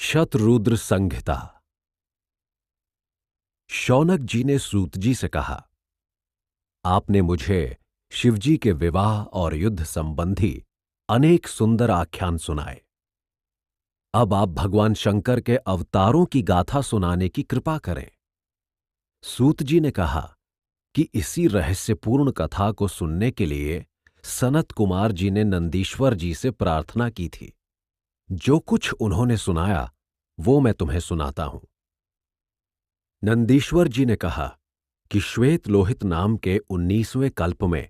शतरुद्र संहिता। शौनक जी ने सूत जी से कहा, आपने मुझे शिवजी के विवाह और युद्ध संबंधी अनेक सुंदर आख्यान सुनाए। अब आप भगवान शंकर के अवतारों की गाथा सुनाने की कृपा करें। सूत जी ने कहा कि इसी रहस्यपूर्ण कथा को सुनने के लिए सनत कुमार जी ने नंदीश्वर जी से प्रार्थना की थी। जो कुछ उन्होंने सुनाया वो मैं तुम्हें सुनाता हूं। नंदीश्वर जी ने कहा कि श्वेत लोहित नाम के 19वें कल्प में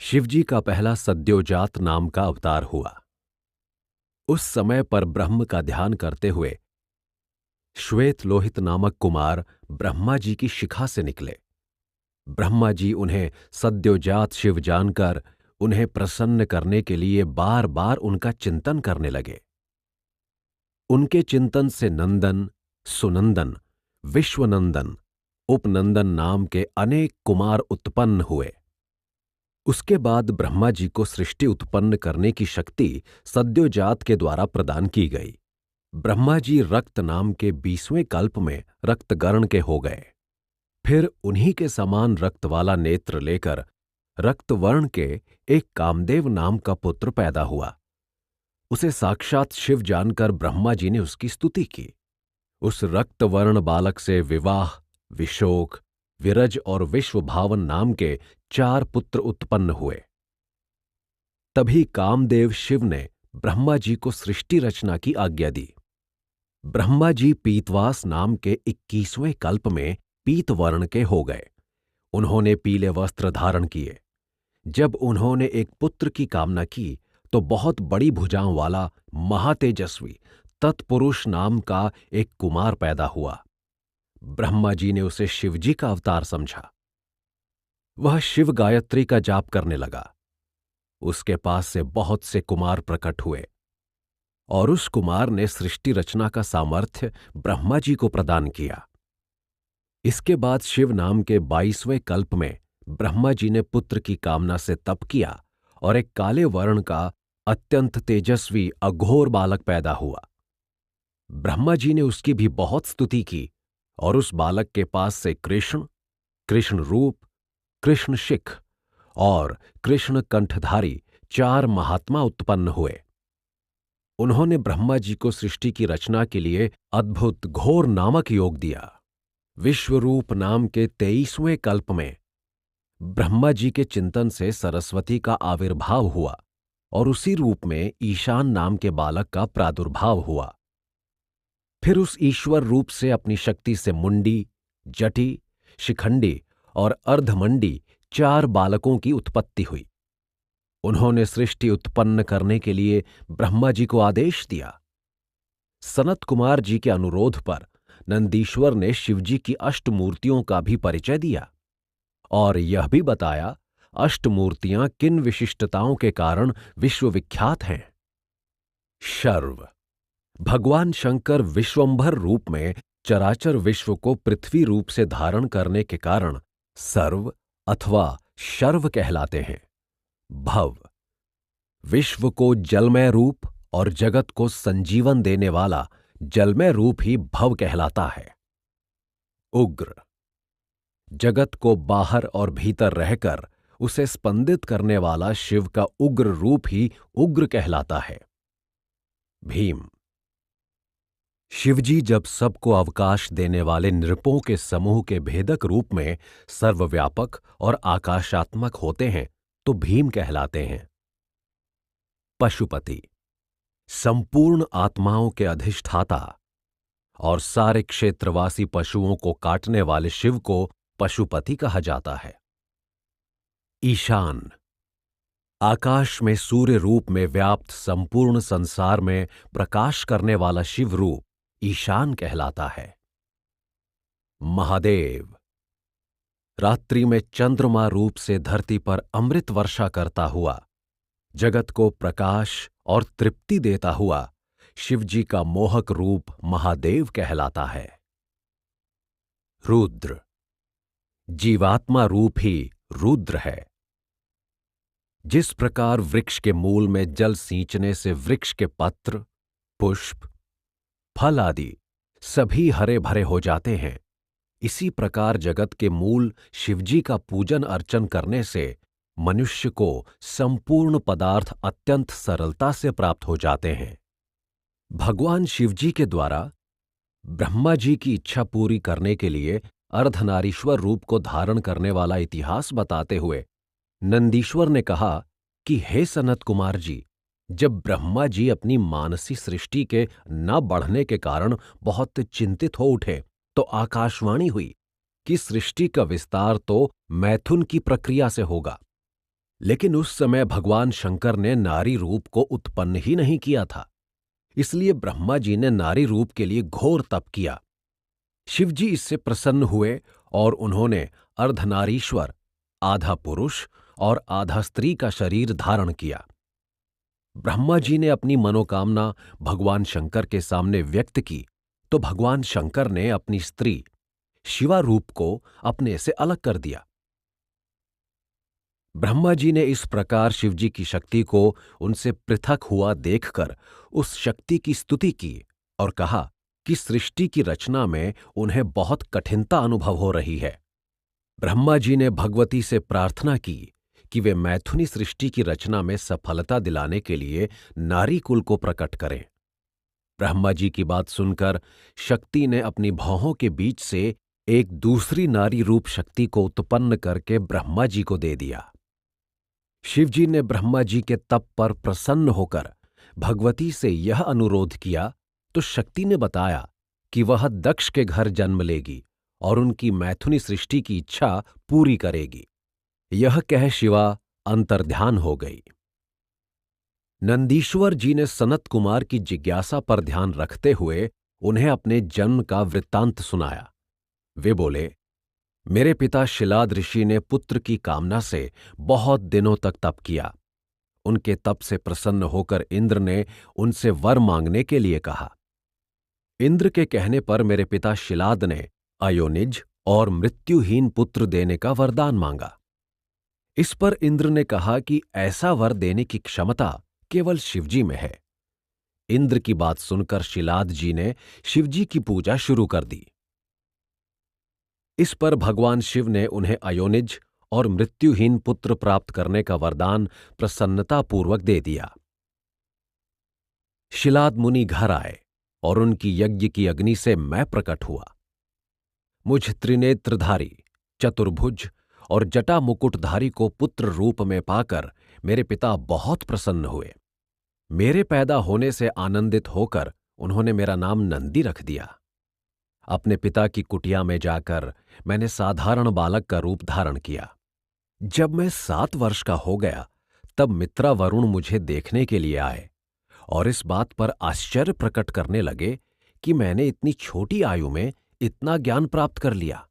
शिवजी का पहला सद्योजात नाम का अवतार हुआ। उस समय पर ब्रह्म का ध्यान करते हुए श्वेत लोहित नामक कुमार ब्रह्मा जी की शिखा से निकले। ब्रह्मा जी उन्हें सद्योजात शिव जानकर उन्हें प्रसन्न करने के लिए बार बार उनका चिंतन करने लगे। उनके चिंतन से नंदन, सुनंदन, विश्वनंदन, उपनंदन नाम के अनेक कुमार उत्पन्न हुए। उसके बाद ब्रह्मा जी को सृष्टि उत्पन्न करने की शक्ति सद्योजात के द्वारा प्रदान की गई। ब्रह्मा जी रक्त नाम के 20वें कल्प में रक्तगर्ण के हो गए। फिर उन्हीं के समान रक्त वाला नेत्र लेकर रक्तवर्ण के एक कामदेव नाम का पुत्र पैदा हुआ। उसे साक्षात शिव जानकर ब्रह्मा जी ने उसकी स्तुति की। उस रक्तवर्ण बालक से विवाह, विशोक, विरज और विश्वभावन नाम के 4 पुत्र उत्पन्न हुए। तभी कामदेव शिव ने ब्रह्मा जी को सृष्टि रचना की आज्ञा दी। ब्रह्मा जी पीतवास नाम के 21वें कल्प में पीतवर्ण के हो गए। उन्होंने पीले वस्त्र धारण किए। जब उन्होंने एक पुत्र की कामना की तो बहुत बड़ी भुजाओं वाला महातेजस्वी तत्पुरुष नाम का एक कुमार पैदा हुआ। ब्रह्मा जी ने उसे शिवजी का अवतार समझा। वह शिव गायत्री का जाप करने लगा। उसके पास से बहुत से कुमार प्रकट हुए और उस कुमार ने सृष्टि रचना का सामर्थ्य ब्रह्मा जी को प्रदान किया। इसके बाद शिव नाम के 22वें कल्प में ब्रह्मा जी ने पुत्र की कामना से तप किया और एक काले वर्ण का अत्यंत तेजस्वी अघोर बालक पैदा हुआ। ब्रह्मा जी ने उसकी भी बहुत स्तुति की और उस बालक के पास से कृष्ण, कृष्ण रूप, कृष्ण शिख और कृष्ण कंठधारी 4 महात्मा उत्पन्न हुए। उन्होंने ब्रह्मा जी को सृष्टि की रचना के लिए अद्भुत घोर नामक योग दिया। विश्वरूप नाम के 23वें कल्प में ब्रह्मा जी के चिंतन से सरस्वती का आविर्भाव हुआ और उसी रूप में ईशान नाम के बालक का प्रादुर्भाव हुआ। फिर उस ईश्वर रूप से अपनी शक्ति से मुंडी, जटी, शिखंडी और अर्धमंडी 4 बालकों की उत्पत्ति हुई। उन्होंने सृष्टि उत्पन्न करने के लिए ब्रह्मा जी को आदेश दिया। सनत कुमार जी के अनुरोध पर नंदीश्वर ने शिवजी की अष्टमूर्तियों का भी परिचय दिया और यह भी बताया अष्टमूर्तियां किन विशिष्टताओं के कारण विश्वविख्यात हैं। शर्व। भगवान शंकर विश्वंभर रूप में चराचर विश्व को पृथ्वी रूप से धारण करने के कारण सर्व अथवा शर्व कहलाते हैं। भव। विश्व को जलमय रूप और जगत को संजीवन देने वाला जलमय रूप ही भव कहलाता है। उग्र। जगत को बाहर और भीतर रहकर उसे स्पंदित करने वाला शिव का उग्र रूप ही उग्र कहलाता है। भीम। शिवजी जब सबको अवकाश देने वाले नृपों के समूह के भेदक रूप में सर्वव्यापक और आकाशात्मक होते हैं तो भीम कहलाते हैं। पशुपति। संपूर्ण आत्माओं के अधिष्ठाता और सारे क्षेत्रवासी पशुओं को काटने वाले शिव को पशुपति कहा जाता है। ईशान। आकाश में सूर्य रूप में व्याप्त संपूर्ण संसार में प्रकाश करने वाला शिव रूप ईशान कहलाता है। महादेव। रात्रि में चंद्रमा रूप से धरती पर अमृत वर्षा करता हुआ जगत को प्रकाश और तृप्ति देता हुआ शिवजी का मोहक रूप महादेव कहलाता है। रुद्र। जीवात्मा रूप ही रुद्र है। जिस प्रकार वृक्ष के मूल में जल सींचने से वृक्ष के पत्र, पुष्प, फल आदि सभी हरे भरे हो जाते हैं। इसी प्रकार जगत के मूल शिवजी का पूजन अर्चन करने से मनुष्य को संपूर्ण पदार्थ अत्यंत सरलता से प्राप्त हो जाते हैं। भगवान शिवजी के द्वारा ब्रह्मा जी की इच्छा पूरी करने के लिए अर्धनारीश्वर रूप को धारण करने वाला इतिहास बताते हुए नंदीश्वर ने कहा कि हे सनत कुमार जी, जब ब्रह्मा जी अपनी मानसी सृष्टि के न बढ़ने के कारण बहुत चिंतित हो उठे तो आकाशवाणी हुई कि सृष्टि का विस्तार तो मैथुन की प्रक्रिया से होगा। लेकिन उस समय भगवान शंकर ने नारी रूप को उत्पन्न ही नहीं किया था, इसलिए ब्रह्मा जी ने नारी रूप के लिए घोर तप किया। शिवजी इससे प्रसन्न हुए और उन्होंने अर्धनारीश्वर, आधा पुरुष और आधा स्त्री का शरीर धारण किया। ब्रह्मा जी ने अपनी मनोकामना भगवान शंकर के सामने व्यक्त की तो भगवान शंकर ने अपनी स्त्री शिवा रूप को अपने से अलग कर दिया। ब्रह्मा जी ने इस प्रकार शिवजी की शक्ति को उनसे पृथक हुआ देखकर उस शक्ति की स्तुति की और कहा कि सृष्टि की रचना में उन्हें बहुत कठिनता अनुभव हो रही है। ब्रह्मा जी ने भगवती से प्रार्थना की कि वे मैथुनी सृष्टि की रचना में सफलता दिलाने के लिए नारी कुल को प्रकट करें। ब्रह्मा जी की बात सुनकर शक्ति ने अपनी भौहों के बीच से एक दूसरी नारी रूप शक्ति को उत्पन्न करके ब्रह्मा जी को दे दिया। शिवजी ने ब्रह्मा जी के तप पर प्रसन्न होकर भगवती से यह अनुरोध किया तो शक्ति ने बताया कि वह दक्ष के घर जन्म लेगी और उनकी मैथुनी सृष्टि की इच्छा पूरी करेगी। यह कह शिवा अंतर्ध्यान हो गई। नंदीश्वर जी ने सनत कुमार की जिज्ञासा पर ध्यान रखते हुए उन्हें अपने जन्म का वृत्तांत सुनाया। वे बोले, मेरे पिता शिलाद ऋषि ने पुत्र की कामना से बहुत दिनों तक तप किया। उनके तप से प्रसन्न होकर इंद्र ने उनसे वर मांगने के लिए कहा। इंद्र के कहने पर मेरे पिता शिलाद ने अयोनिज और मृत्युहीन पुत्र देने का वरदान मांगा। इस पर इंद्र ने कहा कि ऐसा वर देने की क्षमता केवल शिवजी में है। इंद्र की बात सुनकर शिलाद जी ने शिवजी की पूजा शुरू कर दी। इस पर भगवान शिव ने उन्हें अयोनिज और मृत्युहीन पुत्र प्राप्त करने का वरदान प्रसन्नतापूर्वक दे दिया। शिलाद मुनि घर आए और उनकी यज्ञ की अग्नि से मैं प्रकट हुआ। मुझ त्रिनेत्रधारी, चतुर्भुज और जटा मुकुटधारी को पुत्र रूप में पाकर मेरे पिता बहुत प्रसन्न हुए। मेरे पैदा होने से आनंदित होकर उन्होंने मेरा नाम नंदी रख दिया। अपने पिता की कुटिया में जाकर मैंने साधारण बालक का रूप धारण किया। जब मैं 7 वर्ष का हो गया तब मित्रा वरुण मुझे देखने के लिए आए और इस बात पर आश्चर्य प्रकट करने लगे कि मैंने इतनी छोटी आयु में इतना ज्ञान प्राप्त कर लिया।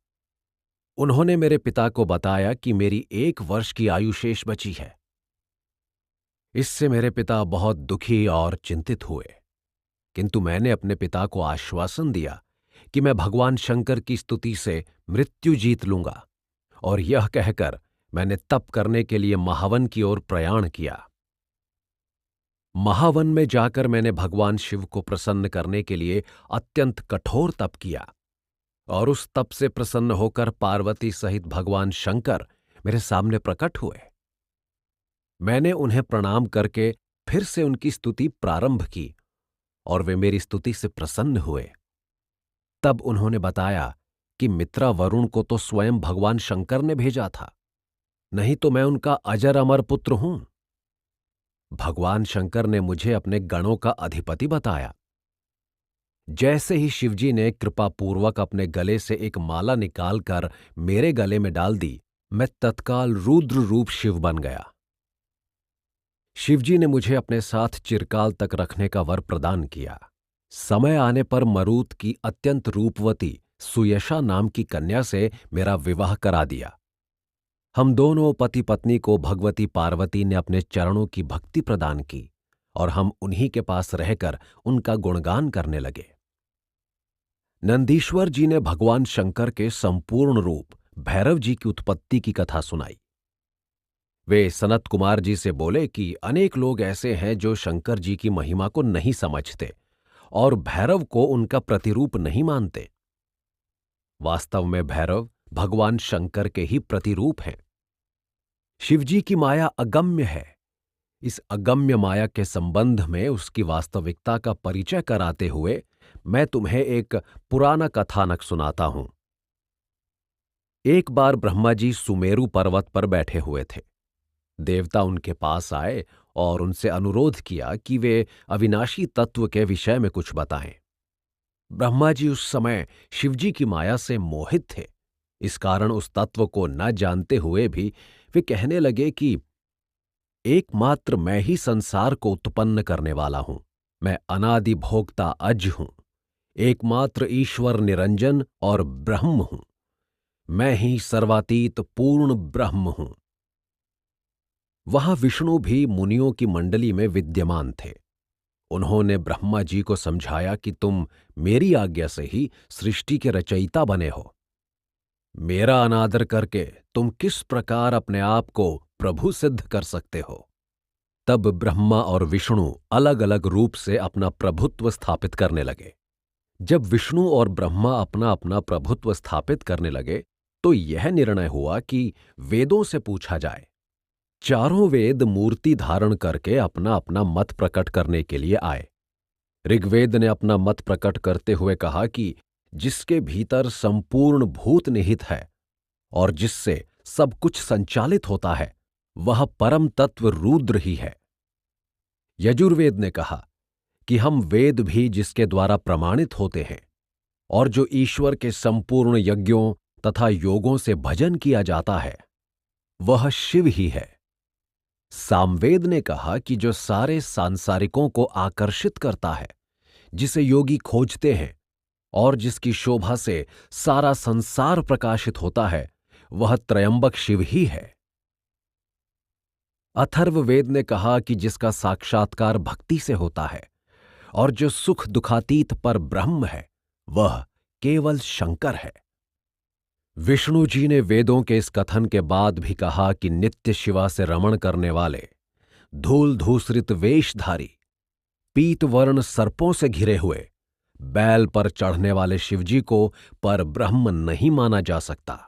उन्होंने मेरे पिता को बताया कि मेरी 1 वर्ष की आयु शेष बची है। इससे मेरे पिता बहुत दुखी और चिंतित हुए, किंतु मैंने अपने पिता को आश्वासन दिया कि मैं भगवान शंकर की स्तुति से मृत्यु जीत लूंगा, और यह कहकर मैंने तप करने के लिए महावन की ओर प्रयाण किया। महावन में जाकर मैंने भगवान शिव को प्रसन्न करने के लिए अत्यंत कठोर तप किया और उस तप से प्रसन्न होकर पार्वती सहित भगवान शंकर मेरे सामने प्रकट हुए। मैंने उन्हें प्रणाम करके फिर से उनकी स्तुति प्रारंभ की और वे मेरी स्तुति से प्रसन्न हुए। तब उन्होंने बताया कि मित्रा वरुण को तो स्वयं भगवान शंकर ने भेजा था, नहीं तो मैं उनका अजर अमर पुत्र हूं। भगवान शंकर ने मुझे अपने गणों का अधिपति बताया। जैसे ही शिवजी ने कृपापूर्वक अपने गले से एक माला निकालकर मेरे गले में डाल दी, मैं तत्काल रुद्र रूप शिव बन गया। शिवजी ने मुझे अपने साथ चिरकाल तक रखने का वर प्रदान किया। समय आने पर मरुत की अत्यंत रूपवती सुयशा नाम की कन्या से मेरा विवाह करा दिया। हम दोनों पति पत्नी को भगवती पार्वती ने अपने चरणों की भक्ति प्रदान की और हम उन्हीं के पास रहकर उनका गुणगान करने लगे। नंदीश्वर जी ने भगवान शंकर के संपूर्ण रूप भैरव जी की उत्पत्ति की कथा सुनाई। वे सनत कुमार जी से बोले कि अनेक लोग ऐसे हैं जो शंकर जी की महिमा को नहीं समझते और भैरव को उनका प्रतिरूप नहीं मानते। वास्तव में भैरव भगवान शंकर के ही प्रतिरूप हैं। शिवजी की माया अगम्य है। इस अगम्य माया के संबंध में उसकी वास्तविकता का परिचय कराते हुए मैं तुम्हें एक पुराना कथानक सुनाता हूं। एक बार ब्रह्मा जी सुमेरु पर्वत पर बैठे हुए थे। देवता उनके पास आए और उनसे अनुरोध किया कि वे अविनाशी तत्व के विषय में कुछ बताएं। ब्रह्मा जी उस समय शिवजी की माया से मोहित थे। इस कारण उस तत्व को न जानते हुए भी वे कहने लगे कि एकमात्र मैं ही संसार को उत्पन्न करने वाला हूं। मैं अनादि भोक्ता अज हूं। एकमात्र ईश्वर निरंजन और ब्रह्म हूं। मैं ही सर्वातीत पूर्ण ब्रह्म हूं। वहां विष्णु भी मुनियों की मंडली में विद्यमान थे। उन्होंने ब्रह्मा जी को समझाया कि तुम मेरी आज्ञा से ही सृष्टि के रचयिता बने हो। मेरा अनादर करके तुम किस प्रकार अपने आप को प्रभु सिद्ध कर सकते हो। तब ब्रह्मा और विष्णु अलग अलग रूप से अपना प्रभुत्व स्थापित करने लगे। जब विष्णु और ब्रह्मा अपना अपना प्रभुत्व स्थापित करने लगे तो यह निर्णय हुआ कि वेदों से पूछा जाए। चारों वेद मूर्ति धारण करके अपना अपना मत प्रकट करने के लिए आए। ऋग्वेद ने अपना मत प्रकट करते हुए कहा कि जिसके भीतर संपूर्ण भूत निहित है और जिससे सब कुछ संचालित होता है वह परम तत्व रुद्र ही है। यजुर्वेद ने कहा कि हम वेद भी जिसके द्वारा प्रमाणित होते हैं और जो ईश्वर के संपूर्ण यज्ञों तथा योगों से भजन किया जाता है वह शिव ही है। सामवेद ने कहा कि जो सारे सांसारिकों को आकर्षित करता है, जिसे योगी खोजते हैं और जिसकी शोभा से सारा संसार प्रकाशित होता है वह त्रयंबक शिव ही है। अथर्ववेद ने कहा कि जिसका साक्षात्कार भक्ति से होता है और जो सुख दुखातीत पर ब्रह्म है वह केवल शंकर है। विष्णु जी ने वेदों के इस कथन के बाद भी कहा कि नित्य शिवा से रमण करने वाले धूल धूसरित वेशधारी पीत वर्ण सर्पों से घिरे हुए बैल पर चढ़ने वाले शिवजी को पर ब्रह्म नहीं माना जा सकता।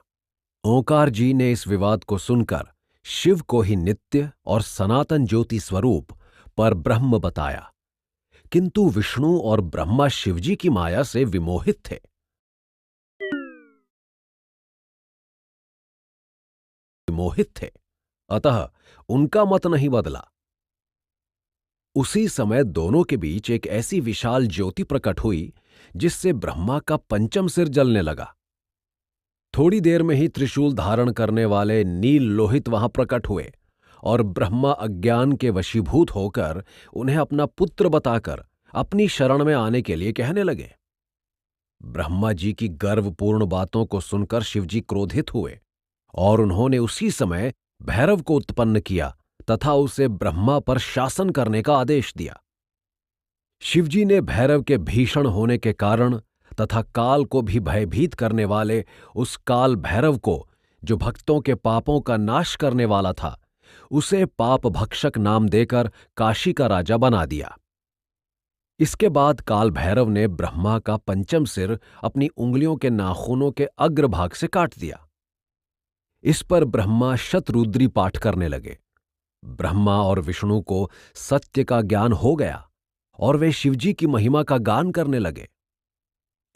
ओंकार जी ने इस विवाद को सुनकर शिव को ही नित्य और सनातन ज्योति स्वरूप पर ब्रह्म बताया, किंतु विष्णु और ब्रह्मा शिवजी की माया से विमोहित थे। अतः उनका मत नहीं बदला। उसी समय दोनों के बीच एक ऐसी विशाल ज्योति प्रकट हुई जिससे ब्रह्मा का पंचम सिर जलने लगा। थोड़ी देर में ही त्रिशूल धारण करने वाले नील लोहित वहां प्रकट हुए और ब्रह्मा अज्ञान के वशीभूत होकर उन्हें अपना पुत्र बताकर अपनी शरण में आने के लिए कहने लगे। ब्रह्मा जी की गर्वपूर्ण बातों को सुनकर शिवजी क्रोधित हुए और उन्होंने उसी समय भैरव को उत्पन्न किया तथा उसे ब्रह्मा पर शासन करने का आदेश दिया। शिवजी ने भैरव के भीषण होने के कारण तथा काल को भी भयभीत करने वाले उस काल भैरव को, जो भक्तों के पापों का नाश करने वाला था, उसे पाप भक्षक नाम देकर काशी का राजा बना दिया। इसके बाद काल भैरव ने ब्रह्मा का पंचम सिर अपनी उंगलियों के नाखूनों के अग्रभाग से काट दिया। इस पर ब्रह्मा शतरुद्री पाठ करने लगे। ब्रह्मा और विष्णु को सत्य का ज्ञान हो गया और वे शिवजी की महिमा का गान करने लगे।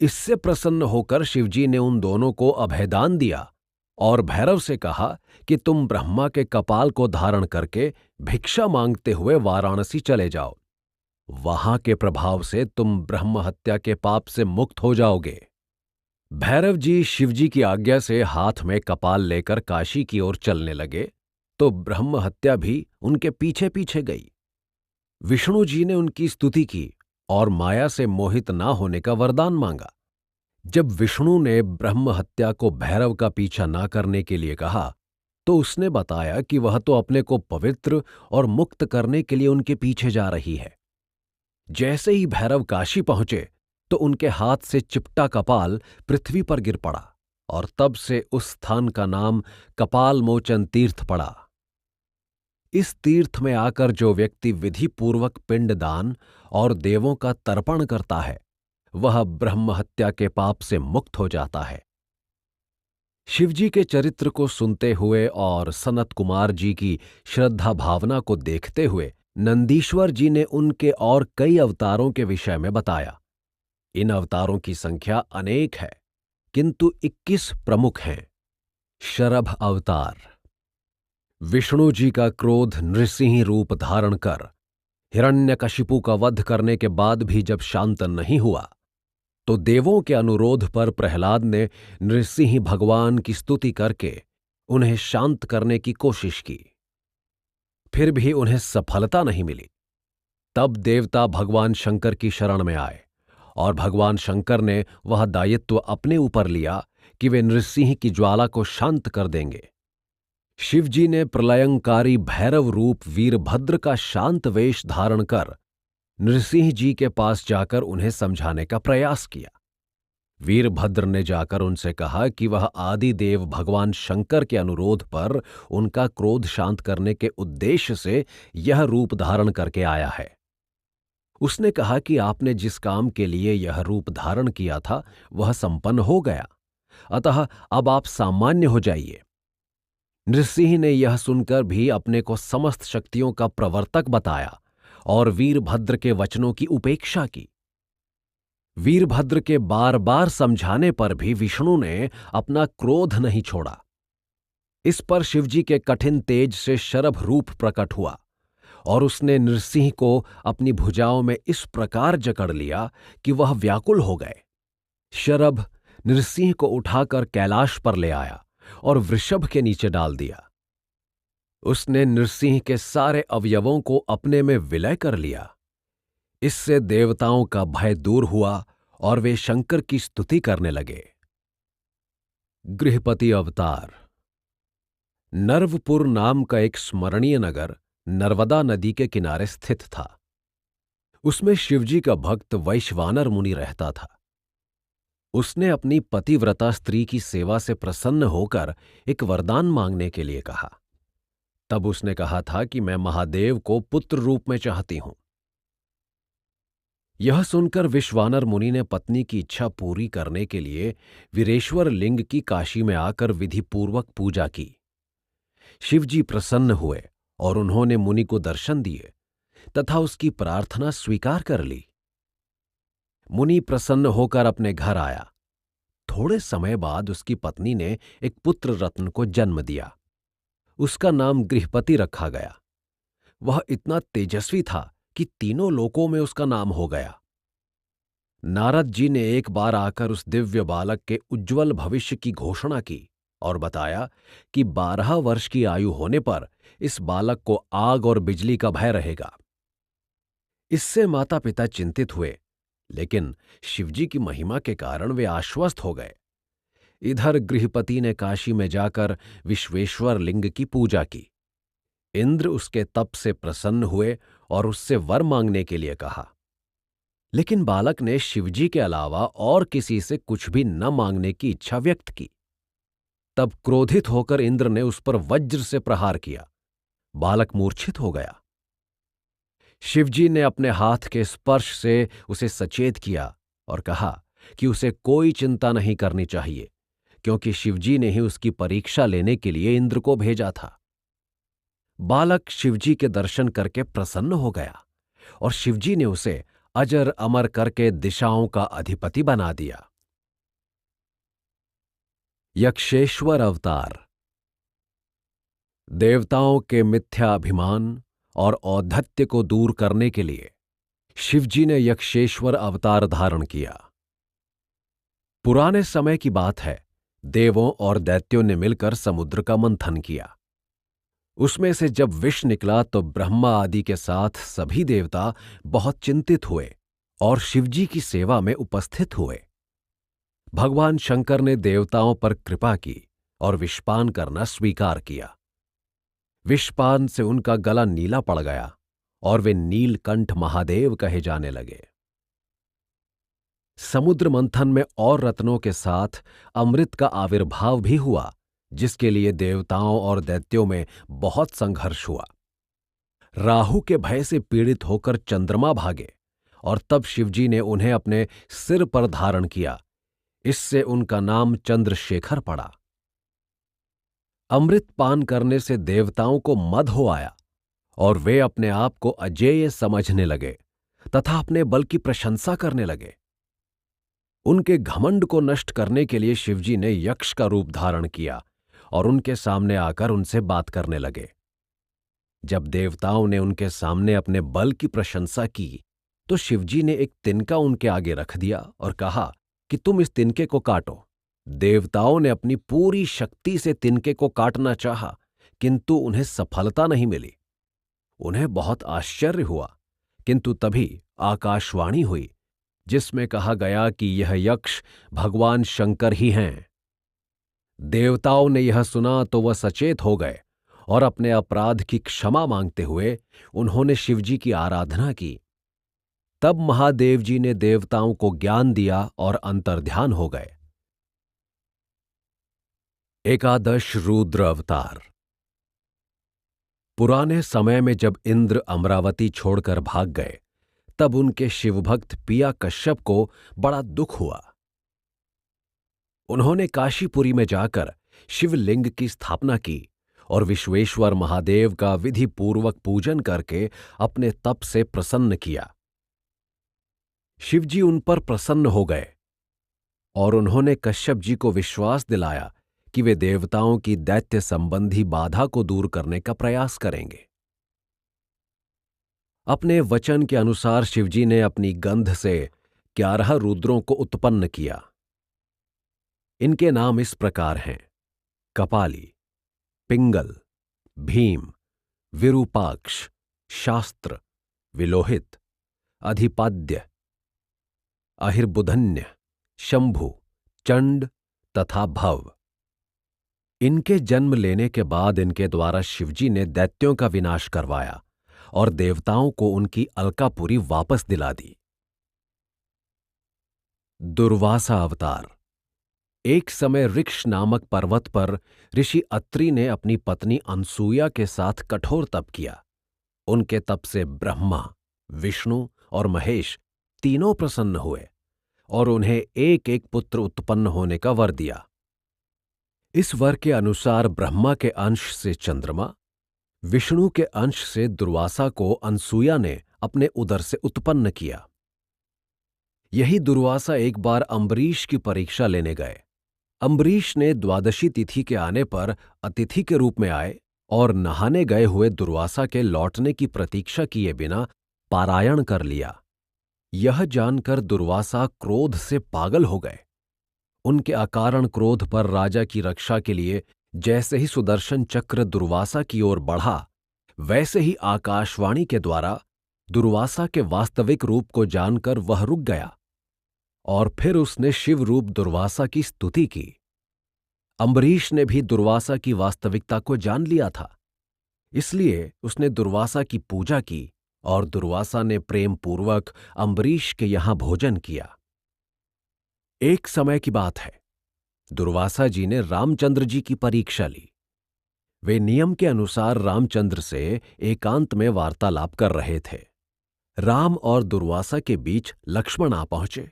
इससे प्रसन्न होकर शिवजी ने उन दोनों को अभयदान दिया और भैरव से कहा कि तुम ब्रह्मा के कपाल को धारण करके भिक्षा मांगते हुए वाराणसी चले जाओ। वहां के प्रभाव से तुम ब्रह्म हत्या के पाप से मुक्त हो जाओगे। भैरव जी शिवजी की आज्ञा से हाथ में कपाल लेकर काशी की ओर चलने लगे तो ब्रह्म हत्या भी उनके पीछे पीछे गई। विष्णु जी ने उनकी स्तुति की और माया से मोहित ना होने का वरदान मांगा। जब विष्णु ने ब्रह्म हत्या को भैरव का पीछा ना करने के लिए कहा तो उसने बताया कि वह तो अपने को पवित्र और मुक्त करने के लिए उनके पीछे जा रही है। जैसे ही भैरव काशी पहुंचे तो उनके हाथ से चिपटा कपाल पृथ्वी पर गिर पड़ा और तब से उस स्थान का नाम कपाल मोचन तीर्थ पड़ा। इस तीर्थ में आकर जो व्यक्ति विधि पूर्वक पिंडदान और देवों का तर्पण करता है वह ब्रह्म हत्या के पाप से मुक्त हो जाता है। शिवजी के चरित्र को सुनते हुए और सनत कुमार जी की श्रद्धा भावना को देखते हुए नंदीश्वर जी ने उनके और कई अवतारों के विषय में बताया। इन अवतारों की संख्या अनेक है, किंतु 21 प्रमुख हैं। शरभ अवतार। विष्णु जी का क्रोध नृसिंह रूप धारण कर हिरण्यकशिपु का वध करने के बाद भी जब शांत नहीं हुआ तो देवों के अनुरोध पर प्रहलाद ने नृसिंह भगवान की स्तुति करके उन्हें शांत करने की कोशिश की। फिर भी उन्हें सफलता नहीं मिली। तब देवता भगवान शंकर की शरण में आए और भगवान शंकर ने वह दायित्व अपने ऊपर लिया कि वे नृसिंह की ज्वाला को शांत कर देंगे। शिवजी ने प्रलयंकारी भैरव रूप वीरभद्र का शांत वेश धारण कर नृसिंह जी के पास जाकर उन्हें समझाने का प्रयास किया। वीरभद्र ने जाकर उनसे कहा कि वह आदि देव भगवान शंकर के अनुरोध पर उनका क्रोध शांत करने के उद्देश्य से यह रूप धारण करके आया है। उसने कहा कि आपने जिस काम के लिए यह रूप धारण किया था वह संपन्न हो गया, अतः अब आप सामान्य हो जाइए। नृसिंह ने यह सुनकर भी अपने को समस्त शक्तियों का प्रवर्तक बताया और वीरभद्र के वचनों की उपेक्षा की। वीरभद्र के बार बार समझाने पर भी विष्णु ने अपना क्रोध नहीं छोड़ा। इस पर शिवजी के कठिन तेज से शरभ रूप प्रकट हुआ और उसने नृसिंह को अपनी भुजाओं में इस प्रकार जकड़ लिया कि वह व्याकुल हो गए। शरभ नृसिंह को उठाकर कैलाश पर ले आया और वृषभ के नीचे डाल दिया। उसने नृसिंह के सारे अवयवों को अपने में विलय कर लिया। इससे देवताओं का भय दूर हुआ और वे शंकर की स्तुति करने लगे। गृहपति अवतार। नर्वपुर नाम का एक स्मरणीय नगर नर्मदा नदी के किनारे स्थित था। उसमें शिवजी का भक्त वैश्वानर मुनि रहता था। उसने अपनी पतिव्रता स्त्री की सेवा से प्रसन्न होकर एक वरदान मांगने के लिए कहा। तब उसने कहा था कि मैं महादेव को पुत्र रूप में चाहती हूं। यह सुनकर विश्वानर मुनि ने पत्नी की इच्छा पूरी करने के लिए वीरेश्वर लिंग की काशी में आकर विधिपूर्वक पूजा की। शिवजी प्रसन्न हुए और उन्होंने मुनि को दर्शन दिए तथा उसकी प्रार्थना स्वीकार कर ली। मुनि प्रसन्न होकर अपने घर आया। थोड़े समय बाद उसकी पत्नी ने एक पुत्र रत्न को जन्म दिया। उसका नाम गृहपति रखा गया। वह इतना तेजस्वी था कि तीनों लोकों में उसका नाम हो गया। नारद जी ने एक बार आकर उस दिव्य बालक के उज्ज्वल भविष्य की घोषणा की और बताया कि 12 वर्ष की आयु होने पर इस बालक को आग और बिजली का भय रहेगा। इससे माता पिता चिंतित हुए, लेकिन शिवजी की महिमा के कारण वे आश्वस्त हो गए। इधर गृहपति ने काशी में जाकर विश्वेश्वर लिंग की पूजा की। इंद्र उसके तप से प्रसन्न हुए और उससे वर मांगने के लिए कहा, लेकिन बालक ने शिवजी के अलावा और किसी से कुछ भी न मांगने की इच्छा व्यक्त की। तब क्रोधित होकर इंद्र ने उस पर वज्र से प्रहार किया। बालक मूर्छित हो गया। शिवजी ने अपने हाथ के स्पर्श से उसे सचेत किया और कहा कि उसे कोई चिंता नहीं करनी चाहिए, क्योंकि शिवजी ने ही उसकी परीक्षा लेने के लिए इंद्र को भेजा था। बालक शिवजी के दर्शन करके प्रसन्न हो गया और शिवजी ने उसे अजर अमर करके दिशाओं का अधिपति बना दिया। यक्षेश्वर अवतार। देवताओं के मिथ्याभिमान और औद्धत्य को दूर करने के लिए शिवजी ने यक्षेश्वर अवतार धारण किया। पुराने समय की बात है, देवों और दैत्यों ने मिलकर समुद्र का मंथन किया। उसमें से जब विष निकला तो ब्रह्मा आदि के साथ सभी देवता बहुत चिंतित हुए और शिवजी की सेवा में उपस्थित हुए। भगवान शंकर ने देवताओं पर कृपा की और विषपान करना स्वीकार किया। विषपान से उनका गला नीला पड़ गया और वे नीलकंठ महादेव कहे जाने लगे। समुद्र मंथन में और रत्नों के साथ अमृत का आविर्भाव भी हुआ, जिसके लिए देवताओं और दैत्यों में बहुत संघर्ष हुआ। राहु के भय से पीड़ित होकर चंद्रमा भागे और तब शिवजी ने उन्हें अपने सिर पर धारण किया। इससे उनका नाम चंद्रशेखर पड़ा। अमृत पान करने से देवताओं को मद हो आया और वे अपने आप को अजेय समझने लगे तथा अपने बल की प्रशंसा करने लगे। उनके घमंड को नष्ट करने के लिए शिवजी ने यक्ष का रूप धारण किया और उनके सामने आकर उनसे बात करने लगे। जब देवताओं ने उनके सामने अपने बल की प्रशंसा की तो शिवजी ने एक तिनका उनके आगे रख दिया और कहा कि तुम इस तिनके को काटो। देवताओं ने अपनी पूरी शक्ति से तिनके को काटना चाहा, किंतु उन्हें सफलता नहीं मिली। उन्हें बहुत आश्चर्य हुआ, किंतु तभी आकाशवाणी हुई जिसमें कहा गया कि यह यक्ष भगवान शंकर ही हैं। देवताओं ने यह सुना तो वह सचेत हो गए और अपने अपराध की क्षमा मांगते हुए उन्होंने शिवजी की आराधना की। तब महादेव जी ने देवताओं को ज्ञान दिया और अंतर्ध्यान हो गए। एकादश रुद्र अवतार। पुराने समय में जब इंद्र अमरावती छोड़कर भाग गए तब उनके शिवभक्त पिया कश्यप को बड़ा दुख हुआ। उन्होंने काशीपुरी में जाकर शिवलिंग की स्थापना की और विश्वेश्वर महादेव का विधिपूर्वक पूजन करके अपने तप से प्रसन्न किया। शिवजी उन पर प्रसन्न हो गए और उन्होंने कश्यप जी को विश्वास दिलाया कि वे देवताओं की दैत्य संबंधी बाधा को दूर करने का प्रयास करेंगे। अपने वचन के अनुसार शिवजी ने अपनी गंध से 11 रुद्रों को उत्पन्न किया। इनके नाम इस प्रकार हैं: कपाली, पिंगल, भीम, विरूपाक्ष, शास्त्र, विलोहित, अधिपाद्य, अहिर्बुधन्य, शंभु, चंड तथा भव। इनके जन्म लेने के बाद इनके द्वारा शिवजी ने दैत्यों का विनाश करवाया और देवताओं को उनकी अलकापुरी वापस दिला दी। दुर्वासा अवतार। एक समय ऋक्ष नामक पर्वत पर ऋषि अत्रि ने अपनी पत्नी अनसूया के साथ कठोर तप किया। उनके तप से ब्रह्मा, विष्णु और महेश तीनों प्रसन्न हुए और उन्हें एक एक पुत्र उत्पन्न होने का वर दिया। इस वर के अनुसार ब्रह्मा के अंश से चंद्रमा, विष्णु के अंश से दुर्वासा को अनसूया ने अपने उदर से उत्पन्न किया। यही दुर्वासा एक बार अम्बरीश की परीक्षा लेने गए। अम्बरीश ने द्वादशी तिथि के आने पर अतिथि के रूप में आए और नहाने गए हुए दुर्वासा के लौटने की प्रतीक्षा किए बिना पारायण कर लिया। यह जानकर दुर्वासा क्रोध से पागल हो गए। उनके अकारण क्रोध पर राजा की रक्षा के लिए जैसे ही सुदर्शन चक्र दुर्वासा की ओर बढ़ा, वैसे ही आकाशवाणी के द्वारा दुर्वासा के वास्तविक रूप को जानकर वह रुक गया और फिर उसने शिव रूप दुर्वासा की स्तुति की। अम्बरीश ने भी दुर्वासा की वास्तविकता को जान लिया था, इसलिए उसने दुर्वासा की पूजा की और दुर्वासा ने प्रेम पूर्वक अम्बरीश के यहां भोजन किया। एक समय की बात है, दुर्वासा जी ने रामचंद्र जी की परीक्षा ली। वे नियम के अनुसार रामचंद्र से एकांत में वार्तालाप कर रहे थे। राम और दुर्वासा के बीच लक्ष्मण आ पहुंचे।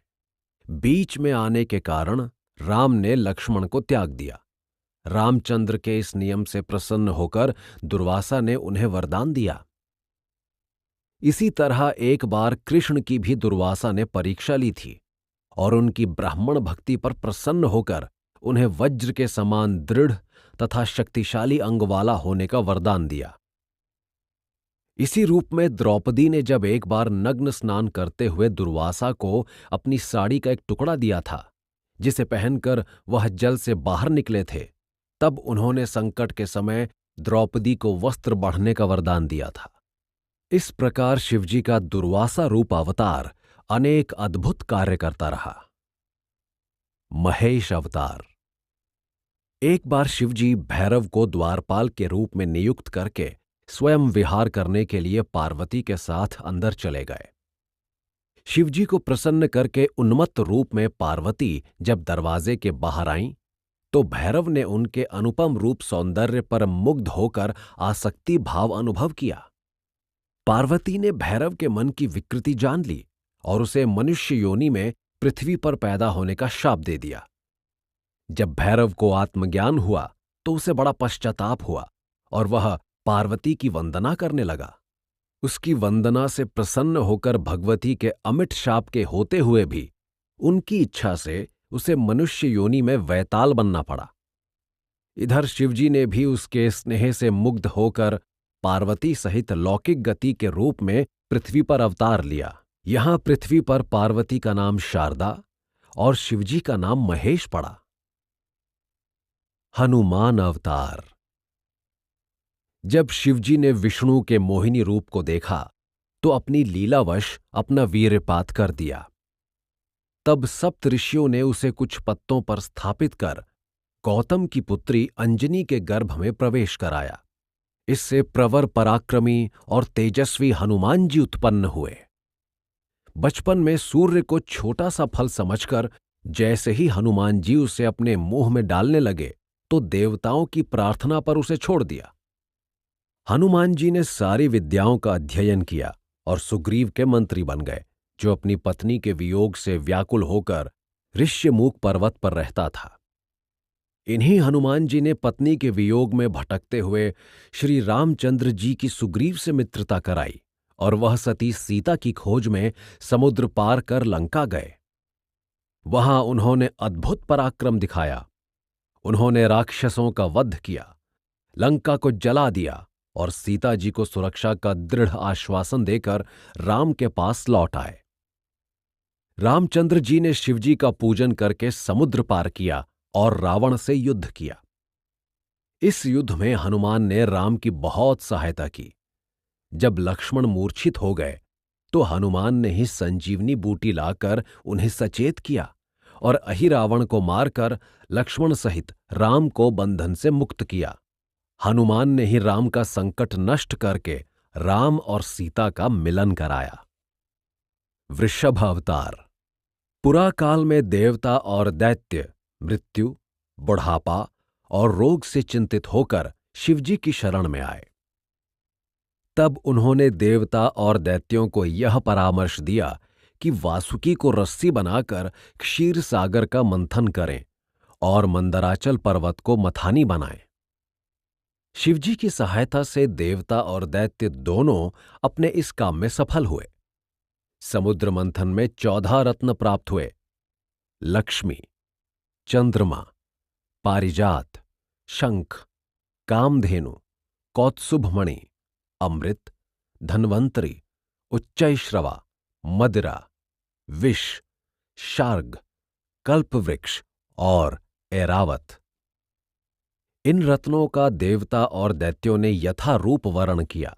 बीच में आने के कारण राम ने लक्ष्मण को त्याग दिया। रामचंद्र के इस नियम से प्रसन्न होकर दुर्वासा ने उन्हें वरदान दिया। इसी तरह एक बार कृष्ण की भी दुर्वासा ने परीक्षा ली थी और उनकी ब्राह्मण भक्ति पर प्रसन्न होकर उन्हें वज्र के समान दृढ़ तथा शक्तिशाली अंग वाला होने का वरदान दिया। इसी रूप में द्रौपदी ने जब एक बार नग्न स्नान करते हुए दुर्वासा को अपनी साड़ी का एक टुकड़ा दिया था, जिसे पहनकर वह जल से बाहर निकले थे, तब उन्होंने संकट के समय द्रौपदी को वस्त्र बढ़ने का वरदान दिया था। इस प्रकार शिवजी का दुर्वासा रूप अवतार अनेक अद्भुत कार्य करता रहा। महेश अवतार। एक बार शिवजी भैरव को द्वारपाल के रूप में नियुक्त करके स्वयं विहार करने के लिए पार्वती के साथ अंदर चले गए। शिवजी को प्रसन्न करके उन्मत्त रूप में पार्वती जब दरवाजे के बाहर आईं, तो भैरव ने उनके अनुपम रूप सौंदर्य पर मुग्ध होकर आसक्ति भाव अनुभव किया। पार्वती ने भैरव के मन की विकृति जान ली और उसे मनुष्य योनि में पृथ्वी पर पैदा होने का शाप दे दिया। जब भैरव को आत्मज्ञान हुआ तो उसे बड़ा पश्चाताप हुआ और वह पार्वती की वंदना करने लगा। उसकी वंदना से प्रसन्न होकर भगवती के अमिट शाप के होते हुए भी उनकी इच्छा से उसे मनुष्य योनि में वैताल बनना पड़ा। इधर शिवजी ने भी उसके स्नेह से मुग्ध होकर पार्वती सहित लौकिक गति के रूप में पृथ्वी पर अवतार लिया। यहां पृथ्वी पर पार्वती का नाम शारदा और शिवजी का नाम महेश पड़ा। हनुमान अवतार। जब शिवजी ने विष्णु के मोहिनी रूप को देखा तो अपनी लीलावश अपना वीर्यपात कर दिया। तब सप्त ऋषियों ने उसे कुछ पत्तों पर स्थापित कर गौतम की पुत्री अंजनी के गर्भ में प्रवेश कराया। इससे प्रवर पराक्रमी और तेजस्वी हनुमान जी उत्पन्न हुए। बचपन में सूर्य को छोटा सा फल समझकर जैसे ही हनुमान जी उसे अपने मुंह में डालने लगे तो देवताओं की प्रार्थना पर उसे छोड़ दिया। हनुमान जी ने सारी विद्याओं का अध्ययन किया और सुग्रीव के मंत्री बन गए, जो अपनी पत्नी के वियोग से व्याकुल होकर ऋष्यमूक पर्वत पर रहता था। इन्हीं हनुमान जी ने पत्नी के वियोग में भटकते हुए श्री रामचंद्र जी की सुग्रीव से मित्रता कराई और वह सती सीता की खोज में समुद्र पार कर लंका गए। वहां उन्होंने अद्भुत पराक्रम दिखाया। उन्होंने राक्षसों का वध किया, लंका को जला दिया और सीता जी को सुरक्षा का दृढ़ आश्वासन देकर राम के पास लौट आए। रामचंद्र जी ने शिवजी का पूजन करके समुद्र पार किया और रावण से युद्ध किया। इस युद्ध में हनुमान ने राम की बहुत सहायता की। जब लक्ष्मण मूर्छित हो गए तो हनुमान ने ही संजीवनी बूटी लाकर उन्हें सचेत किया और अहिरावण को मारकर लक्ष्मण सहित राम को बंधन से मुक्त किया। हनुमान ने ही राम का संकट नष्ट करके राम और सीता का मिलन कराया। वृषभ अवतार। पुराकाल में देवता और दैत्य मृत्यु, बुढ़ापा और रोग से चिंतित होकर शिवजी की शरण में आए। तब उन्होंने देवता और दैत्यों को यह परामर्श दिया कि वासुकी को रस्सी बनाकर क्षीर सागर का मंथन करें और मंदराचल पर्वत को मथानी बनाएं। शिवजी की सहायता से देवता और दैत्य दोनों अपने इस काम में सफल हुए। समुद्र मंथन में 14 रत्न प्राप्त हुए। लक्ष्मी, चंद्रमा, पारिजात, शंख, कामधेनु, कौत्सुभमणि, अमृत, धन्वंतरी, उच्चैश्रवा, मदिरा, विष, शार्ग, कल्पवृक्ष और ऐरावत। इन रत्नों का देवता और दैत्यों ने यथारूप वर्ण किया।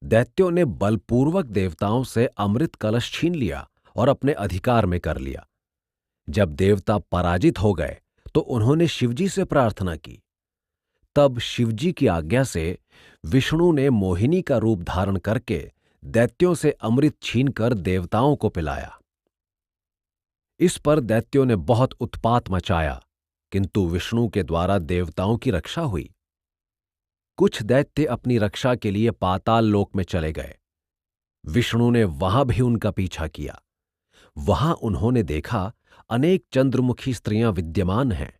दैत्यों ने बलपूर्वक देवताओं से अमृत कलश छीन लिया और अपने अधिकार में कर लिया। जब देवता पराजित हो गए तो उन्होंने शिवजी से प्रार्थना की। तब शिवजी की आज्ञा से विष्णु ने मोहिनी का रूप धारण करके दैत्यों से अमृत छीनकर देवताओं को पिलाया। इस पर दैत्यों ने बहुत उत्पात मचाया, किंतु विष्णु के द्वारा देवताओं की रक्षा हुई। कुछ दैत्य अपनी रक्षा के लिए पाताल लोक में चले गए। विष्णु ने वहां भी उनका पीछा किया। वहां उन्होंने देखा अनेक चंद्रमुखी स्त्रियां विद्यमान हैं।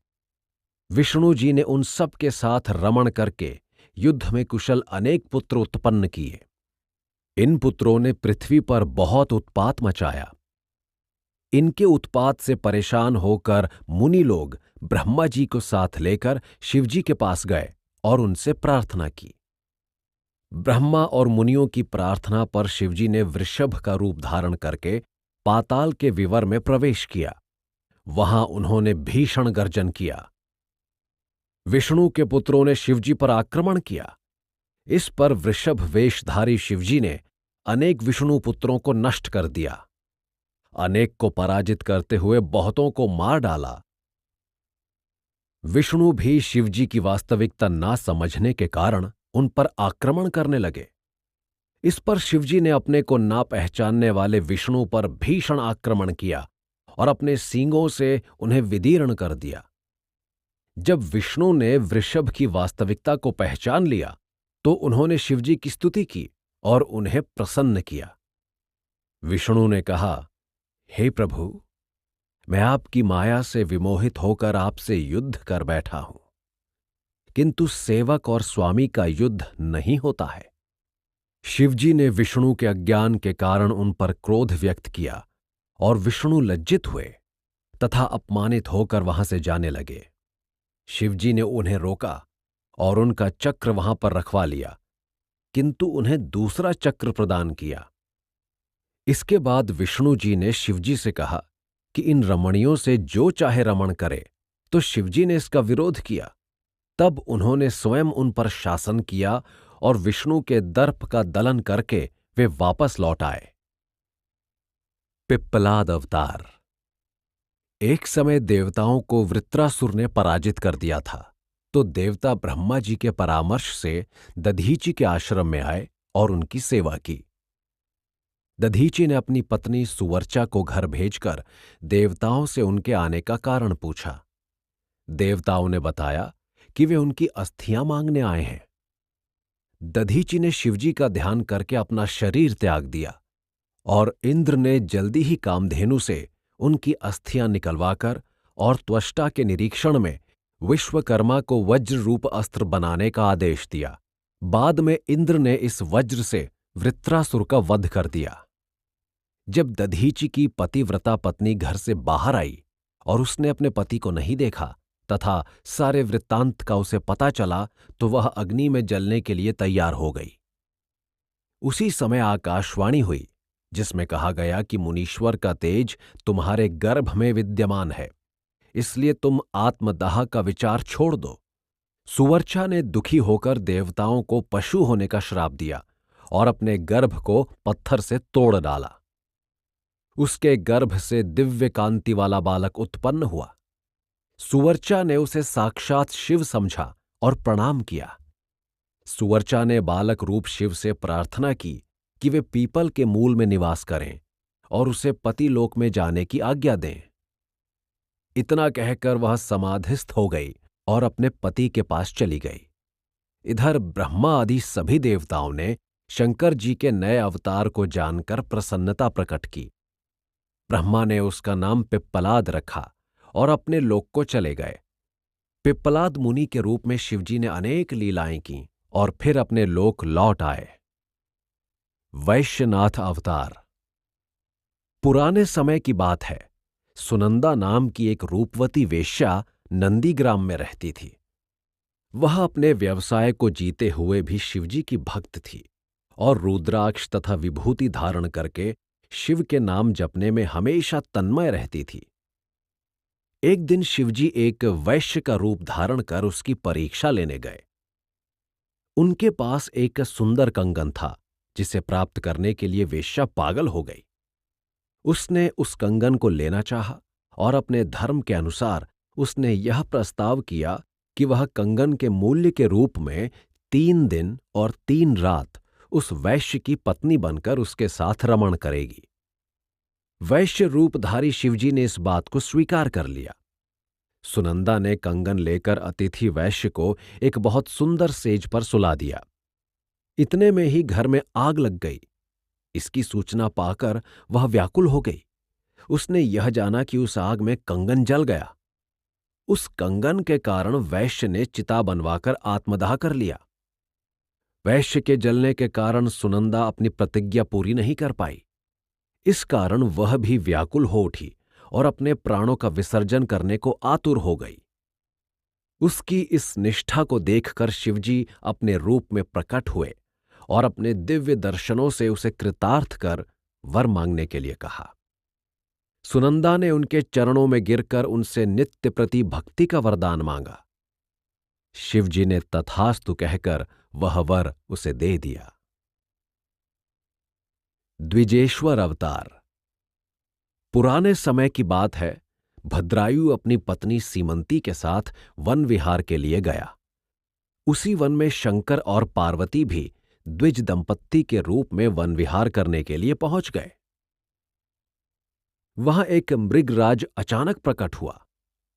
विष्णु जी ने उन सब के साथ रमण करके युद्ध में कुशल अनेक पुत्र उत्पन्न किए। इन पुत्रों ने पृथ्वी पर बहुत उत्पात मचाया। इनके उत्पात से परेशान होकर मुनि लोग ब्रह्मा जी को साथ लेकर शिवजी के पास गए और उनसे प्रार्थना की। ब्रह्मा और मुनियों की प्रार्थना पर शिवजी ने वृषभ का रूप धारण करके पाताल के विवर में प्रवेश किया। वहां उन्होंने भीषण गर्जन किया। विष्णु के पुत्रों ने शिवजी पर आक्रमण किया। इस पर वृषभ वेशधारी शिवजी ने अनेक विष्णु पुत्रों को नष्ट कर दिया। अनेक को पराजित करते हुए बहुतों को मार डाला। विष्णु भी शिवजी की वास्तविकता ना समझने के कारण उन पर आक्रमण करने लगे। इस पर शिवजी ने अपने को ना पहचानने वाले विष्णु पर भीषण आक्रमण किया और अपने सींगों से उन्हें विदीर्ण कर दिया। जब विष्णु ने वृषभ की वास्तविकता को पहचान लिया तो उन्होंने शिवजी की स्तुति की और उन्हें प्रसन्न किया। विष्णु ने कहा, हे प्रभु, मैं आपकी माया से विमोहित होकर आपसे युद्ध कर बैठा हूं, किंतु सेवक और स्वामी का युद्ध नहीं होता है। शिवजी ने विष्णु के अज्ञान के कारण उन पर क्रोध व्यक्त किया और विष्णु लज्जित हुए तथा अपमानित होकर वहां से जाने लगे। शिवजी ने उन्हें रोका और उनका चक्र वहां पर रखवा लिया, किंतु उन्हें दूसरा चक्र प्रदान किया। इसके बाद विष्णु जी ने शिवजी से कहा कि इन रमणियों से जो चाहे रमण करे, तो शिवजी ने इसका विरोध किया। तब उन्होंने स्वयं उन पर शासन किया और विष्णु के दर्प का दलन करके वे वापस लौट आए। पिप्पलाद अवतार। एक समय देवताओं को वृत्रासुर ने पराजित कर दिया था, तो देवता ब्रह्मा जी के परामर्श से दधीचि के आश्रम में आए और उनकी सेवा की। दधीचि ने अपनी पत्नी सुवर्चा को घर भेजकर देवताओं से उनके आने का कारण पूछा। देवताओं ने बताया कि वे उनकी अस्थियां मांगने आए हैं। दधीचि ने शिवजी का ध्यान करके अपना शरीर त्याग दिया और इंद्र ने जल्दी ही कामधेनु से उनकी अस्थियां निकलवाकर और त्वष्टा के निरीक्षण में विश्वकर्मा को वज्र रूप अस्त्र बनाने का आदेश दिया। बाद में इंद्र ने इस वज्र से वृत्रासुर का वध कर दिया। जब दधीचि की पतिव्रता पत्नी घर से बाहर आई और उसने अपने पति को नहीं देखा तथा सारे वृत्तांत का उसे पता चला, तो वह अग्नि में जलने के लिए तैयार हो गई। उसी समय आकाशवाणी हुई, जिसमें कहा गया कि मुनीश्वर का तेज तुम्हारे गर्भ में विद्यमान है, इसलिए तुम आत्मदाह का विचार छोड़ दो। सुवर्चा ने दुखी होकर देवताओं को पशु होने का श्राप दिया और अपने गर्भ को पत्थर से तोड़ डाला। उसके गर्भ से दिव्य कांति वाला बालक उत्पन्न हुआ। सुवर्चा ने उसे साक्षात शिव समझा और प्रणाम किया। सुवर्चा ने बालक रूप शिव से प्रार्थना की कि वे पीपल के मूल में निवास करें और उसे पतिलोक में जाने की आज्ञा दें। इतना कहकर वह समाधिस्थ हो गई और अपने पति के पास चली गई। इधर ब्रह्मा आदि सभी देवताओं ने शंकर जी के नए अवतार को जानकर प्रसन्नता प्रकट की। ब्रह्मा ने उसका नाम पिप्पलाद रखा और अपने लोक को चले गए। पिप्पलाद मुनि के रूप में शिवजी ने अनेक लीलाएं की और फिर अपने लोक लौट आए। वैश्यनाथ अवतार। पुराने समय की बात है। सुनंदा नाम की एक रूपवती वेश्या नंदीग्राम में रहती थी। वह अपने व्यवसाय को जीते हुए भी शिवजी की भक्त थी और रुद्राक्ष तथा विभूति धारण करके शिव के नाम जपने में हमेशा तन्मय रहती थी। एक दिन शिवजी एक वैश्य का रूप धारण कर उसकी परीक्षा लेने गए। उनके पास एक सुंदर कंगन था, जिसे प्राप्त करने के लिए वेश्या पागल हो गई। उसने उस कंगन को लेना चाहा और अपने धर्म के अनुसार उसने यह प्रस्ताव किया कि वह कंगन के मूल्य के रूप में 3 दिन और 3 रात उस वैश्य की पत्नी बनकर उसके साथ रमण करेगी। वैश्य रूपधारी शिवजी ने इस बात को स्वीकार कर लिया। सुनंदा ने कंगन लेकर अतिथि वैश्य को एक बहुत सुंदर सेज पर सुला दिया। इतने में ही घर में आग लग गई। इसकी सूचना पाकर वह व्याकुल हो गई। उसने यह जाना कि उस आग में कंगन जल गया। उस कंगन के कारण वैश्य ने चिता बनवाकर आत्मदाह कर लिया। वैश्य के जलने के कारण सुनंदा अपनी प्रतिज्ञा पूरी नहीं कर पाई। इस कारण वह भी व्याकुल हो उठी और अपने प्राणों का विसर्जन करने को आतुर हो गई। उसकी इस निष्ठा को देखकर शिवजी अपने रूप में प्रकट हुए और अपने दिव्य दर्शनों से उसे कृतार्थ कर वर मांगने के लिए कहा। सुनंदा ने उनके चरणों में गिरकर उनसे नित्य प्रति भक्ति का वरदान मांगा। शिवजी ने तथास्तु कहकर वह वर उसे दे दिया। द्विजेश्वर अवतार। पुराने समय की बात है। भद्रायु अपनी पत्नी सीमंती के साथ वन विहार के लिए गया। उसी वन में शंकर और पार्वती भी द्विज दंपत्ति के रूप में वन विहार करने के लिए पहुंच गए। वहां एक मृगराज अचानक प्रकट हुआ।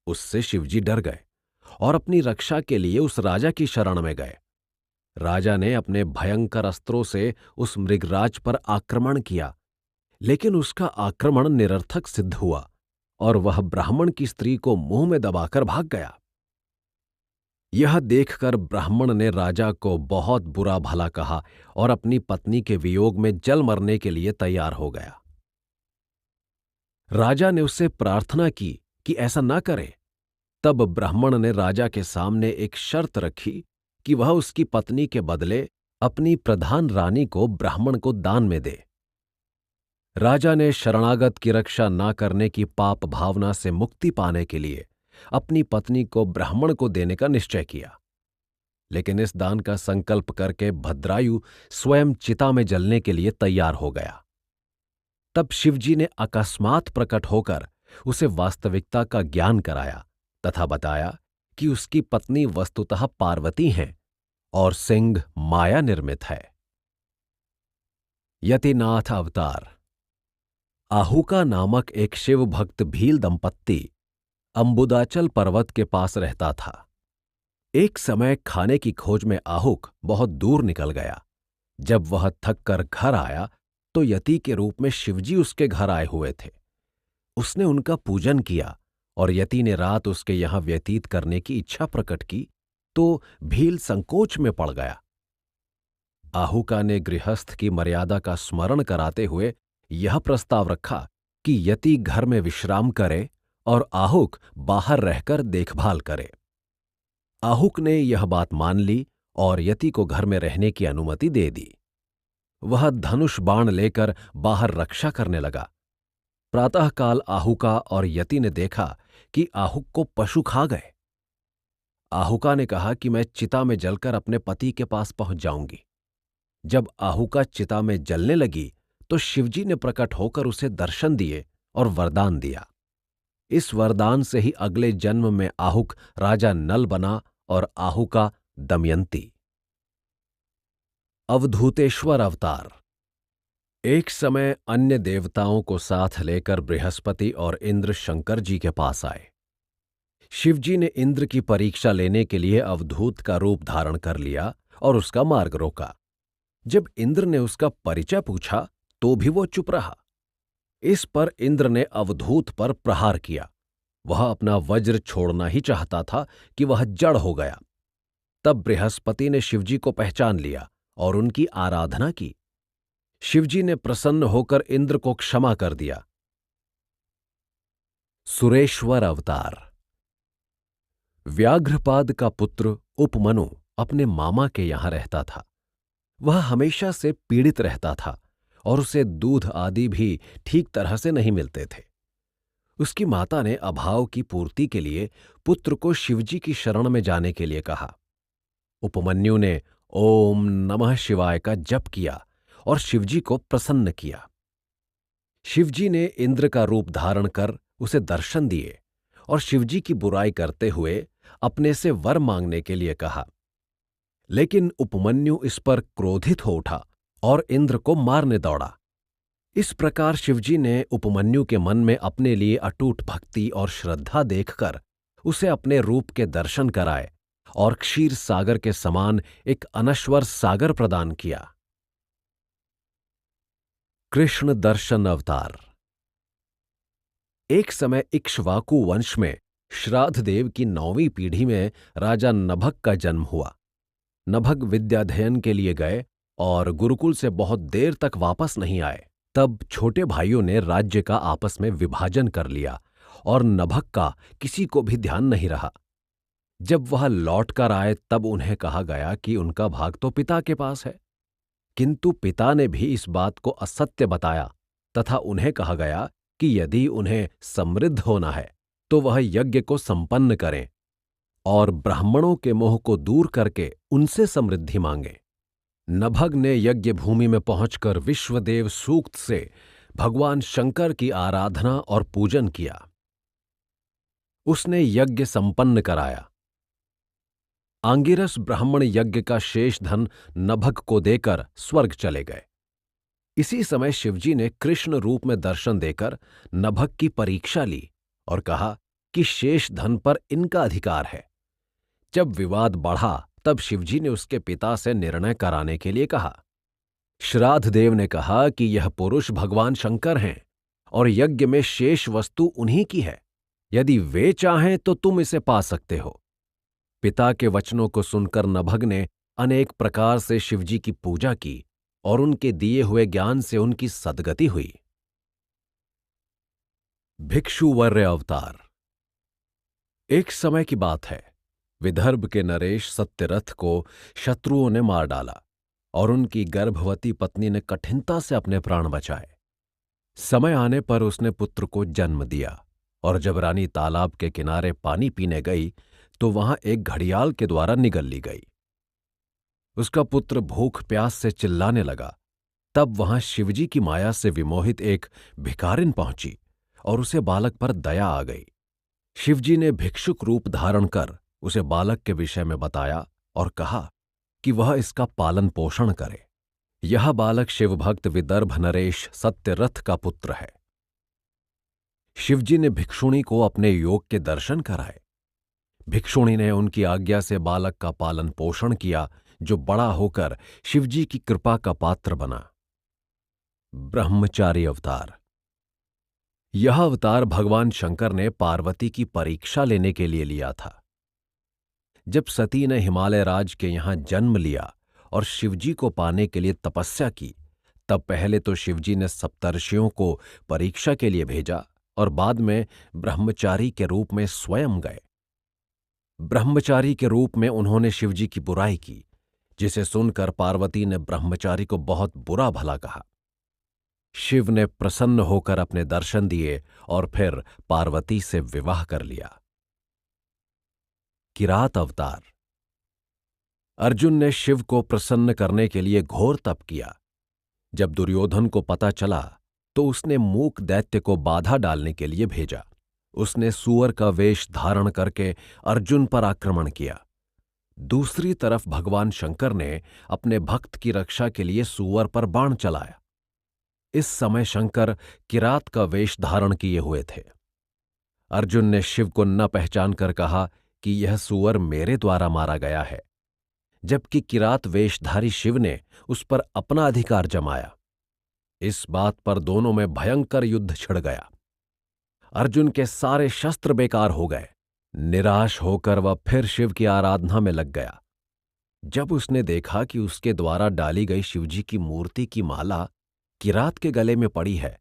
उससे शिवजी डर गए और अपनी रक्षा के लिए उस राजा की शरण में गए। राजा ने अपने भयंकर अस्त्रों से उस मृगराज पर आक्रमण किया, लेकिन उसका आक्रमण निरर्थक सिद्ध हुआ और वह ब्राह्मण की स्त्री को मुंह में दबाकर भाग गया। यह देखकर ब्राह्मण ने राजा को बहुत बुरा भला कहा और अपनी पत्नी के वियोग में जल मरने के लिए तैयार हो गया। राजा ने उससे प्रार्थना की कि ऐसा न करे। तब ब्राह्मण ने राजा के सामने एक शर्त रखी कि वह उसकी पत्नी के बदले अपनी प्रधान रानी को ब्राह्मण को दान में दे। राजा ने शरणागत की रक्षा न करने की पाप भावना से मुक्ति पाने के लिए अपनी पत्नी को ब्राह्मण को देने का निश्चय किया, लेकिन इस दान का संकल्प करके भद्रायु स्वयं चिता में जलने के लिए तैयार हो गया। तब शिवजी ने अकस्मात प्रकट होकर उसे वास्तविकता का ज्ञान कराया तथा बताया कि उसकी पत्नी वस्तुतः पार्वती हैं और सिंह माया निर्मित है। यतिनाथ अवतार। आहुका नामक एक शिव भक्त भील दंपत्ति अंबुदाचल पर्वत के पास रहता था। एक समय खाने की खोज में आहुक बहुत दूर निकल गया। जब वह थक कर घर आया तो यति के रूप में शिवजी उसके घर आए हुए थे। उसने उनका पूजन किया और यति ने रात उसके यहां व्यतीत करने की इच्छा प्रकट की तो भील संकोच में पड़ गया। आहुका ने गृहस्थ की मर्यादा का स्मरण कराते हुए यह प्रस्ताव रखा कि यति घर में विश्राम करे और आहुक बाहर रहकर देखभाल करे। आहुक ने यह बात मान ली और यति को घर में रहने की अनुमति दे दी। वह धनुष बाण लेकर बाहर रक्षा करने लगा। प्रातःकाल आहुका और यति ने देखा कि आहुक को पशु खा गए। आहुका ने कहा कि मैं चिता में जलकर अपने पति के पास पहुंच जाऊंगी। जब आहुका चिता में जलने लगी तो शिवजी ने प्रकट होकर उसे दर्शन दिए और वरदान दिया। इस वरदान से ही अगले जन्म में आहुक राजा नल बना और आहुका दमयंती। अवधूतेश्वर अवतार। एक समय अन्य देवताओं को साथ लेकर बृहस्पति और इंद्र शंकर जी के पास आए। शिवजी ने इंद्र की परीक्षा लेने के लिए अवधूत का रूप धारण कर लिया और उसका मार्ग रोका। जब इंद्र ने उसका परिचय पूछा तो भी वो चुप रहा। इस पर इंद्र ने अवधूत पर प्रहार किया। वह अपना वज्र छोड़ना ही चाहता था कि वह जड़ हो गया। तब बृहस्पति ने शिवजी को पहचान लिया और उनकी आराधना की। शिवजी ने प्रसन्न होकर इंद्र को क्षमा कर दिया। सुरेश्वर अवतार। व्याघ्रपाद का पुत्र उपमनु अपने मामा के यहां रहता था। वह हमेशा से पीड़ित रहता था और उसे दूध आदि भी ठीक तरह से नहीं मिलते थे। उसकी माता ने अभाव की पूर्ति के लिए पुत्र को शिवजी की शरण में जाने के लिए कहा। उपमन्यु ने ओम नमः शिवाय का जप किया और शिवजी को प्रसन्न किया। शिवजी ने इंद्र का रूप धारण कर उसे दर्शन दिए और शिवजी की बुराई करते हुए अपने से वर मांगने के लिए कहा, लेकिन उपमन्यु इस पर क्रोधित हो उठा और इंद्र को मारने दौड़ा। इस प्रकार शिवजी ने उपमन्यु के मन में अपने लिए अटूट भक्ति और श्रद्धा देखकर उसे अपने रूप के दर्शन कराए और क्षीर सागर के समान एक अनश्वर सागर प्रदान किया। कृष्ण दर्शन अवतार। एक समय इक्ष्वाकु वंश में श्राद्ध देव की 9वीं पीढ़ी में राजा नभग का जन्म हुआ। नभग विद्याध्ययन के लिए गए और गुरुकुल से बहुत देर तक वापस नहीं आए। तब छोटे भाइयों ने राज्य का आपस में विभाजन कर लिया और नभग का किसी को भी ध्यान नहीं रहा। जब वह लौटकर आए तब उन्हें कहा गया कि उनका भाग तो पिता के पास है, किंतु पिता ने भी इस बात को असत्य बताया तथा उन्हें कहा गया कि यदि उन्हें समृद्ध होना है तो वह यज्ञ को संपन्न करें और ब्राह्मणों के मोह को दूर करके उनसे समृद्धि मांगे। नभग ने यज्ञ भूमि में पहुंचकर विश्वदेव सूक्त से भगवान शंकर की आराधना और पूजन किया। उसने यज्ञ संपन्न कराया। आंगिरस ब्राह्मण यज्ञ का शेष धन नभग को देकर स्वर्ग चले गए। इसी समय शिवजी ने कृष्ण रूप में दर्शन देकर नभग की परीक्षा ली और कहा कि शेष धन पर इनका अधिकार है। जब विवाद बढ़ा तब शिवजी ने उसके पिता से निर्णय कराने के लिए कहा। श्राद्ध देव ने कहा कि यह पुरुष भगवान शंकर हैं और यज्ञ में शेष वस्तु उन्हीं की है। यदि वे चाहें तो तुम इसे पा सकते हो। पिता के वचनों को सुनकर नभग ने अनेक प्रकार से शिवजी की पूजा की और उनके दिए हुए ज्ञान से उनकी सद्गति हुई। भिक्षुवर्य अवतार। एक समय की बात है, विदर्भ के नरेश सत्यरथ को शत्रुओं ने मार डाला और उनकी गर्भवती पत्नी ने कठिनता से अपने प्राण बचाए। समय आने पर उसने पुत्र को जन्म दिया और जब रानी तालाब के किनारे पानी पीने गई तो वहां एक घड़ियाल के द्वारा निगल ली गई। उसका पुत्र भूख प्यास से चिल्लाने लगा। तब वहां शिवजी की माया से विमोहित एक भिखारिन पहुंची और उसे बालक पर दया आ गई। शिवजी ने भिक्षुक रूप धारण कर उसे बालक के विषय में बताया और कहा कि वह इसका पालन पोषण करे। यह बालक शिवभक्त विदर्भ नरेश सत्यरथ का पुत्र है। शिवजी ने भिक्षुणी को अपने योग के दर्शन कराए। भिक्षुणी ने उनकी आज्ञा से बालक का पालन पोषण किया, जो बड़ा होकर शिवजी की कृपा का पात्र बना। ब्रह्मचारी अवतार। यह अवतार भगवान शंकर ने पार्वती की परीक्षा लेने के लिए लिया था। जब सती ने हिमालय राज के यहां जन्म लिया और शिवजी को पाने के लिए तपस्या की, तब पहले तो शिवजी ने सप्तर्षियों को परीक्षा के लिए भेजा और बाद में ब्रह्मचारी के रूप में स्वयं गए। ब्रह्मचारी के रूप में उन्होंने शिवजी की बुराई की, जिसे सुनकर पार्वती ने ब्रह्मचारी को बहुत बुरा भला कहा। शिव ने प्रसन्न होकर अपने दर्शन दिए और फिर पार्वती से विवाह कर लिया। किरात अवतार। अर्जुन ने शिव को प्रसन्न करने के लिए घोर तप किया। जब दुर्योधन को पता चला तो उसने मूक दैत्य को बाधा डालने के लिए भेजा। उसने सूअर का वेश धारण करके अर्जुन पर आक्रमण किया। दूसरी तरफ भगवान शंकर ने अपने भक्त की रक्षा के लिए सूअर पर बाण चलाया। इस समय शंकर किरात का वेश धारण किए हुए थे। अर्जुन ने शिव को न पहचान कर कहा कि यह सूअर मेरे द्वारा मारा गया है, जबकि किरात वेशधारी शिव ने उस पर अपना अधिकार जमाया। इस बात पर दोनों में भयंकर युद्ध छिड़ गया। अर्जुन के सारे शस्त्र बेकार हो गए। निराश होकर वह फिर शिव की आराधना में लग गया। जब उसने देखा कि उसके द्वारा डाली गई शिवजी की मूर्ति की माला किरात के गले में पड़ी है,